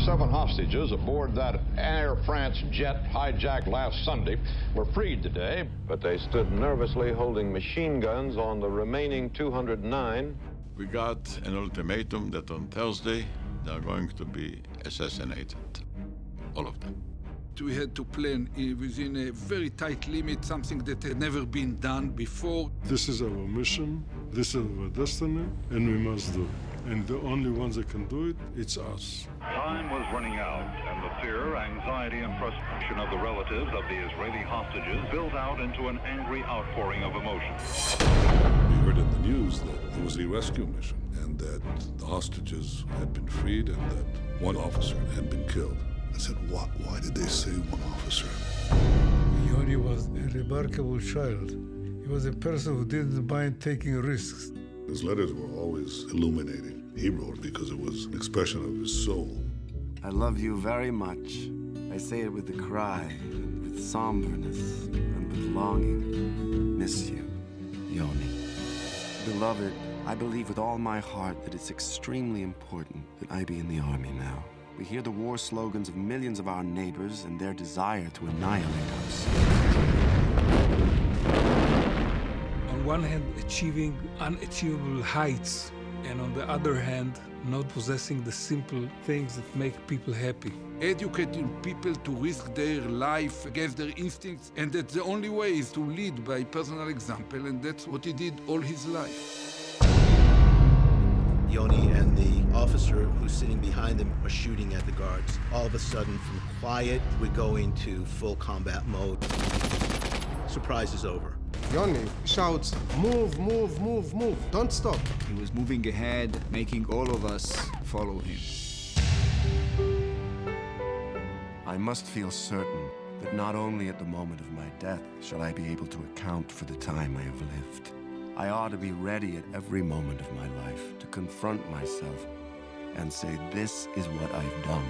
7 hostages aboard that Air France jet hijacked last Sunday were freed today, but they stood nervously holding machine guns on the remaining 209. We got an ultimatum that on Thursday they are going to be assassinated, all of them. We had to plan within a very tight limit, something that had never been done before. This is our mission, this is our destiny, and we must do it. And the only ones that can do it, it's us. Time was running out, and the fear, anxiety, and frustration of the relatives of the Israeli hostages built out into an angry outpouring of emotion. We heard in the news that there was a rescue mission, and that the hostages had been freed, and that one officer had been killed. I said, why did they say one officer? Yoni was a remarkable child. He was a person who didn't mind taking risks. His letters were always illuminating. He wrote because it was an expression of his soul. I love you very much. I say it with a cry, with somberness, and with longing. Miss you, Yoni. Beloved, I believe with all my heart that it's extremely important that I be in the army now. We hear the war slogans of millions of our neighbors and their desire to annihilate us. On one hand, achieving unachievable heights, and on the other hand, not possessing the simple things that make people happy. Educating people to risk their life against their instincts, and that the only way is to lead by personal example, and that's what he did all his life. Yoni and the officer who's sitting behind them are shooting at the guards. All of a sudden, from quiet, we go into full combat mode. Surprise is over. Yoni shouts, move, move, move, move, don't stop. He was moving ahead, making all of us follow him. I must feel certain that not only at the moment of my death shall I be able to account for the time I have lived. I ought to be ready at every moment of my life to confront myself and say, this is what I've done.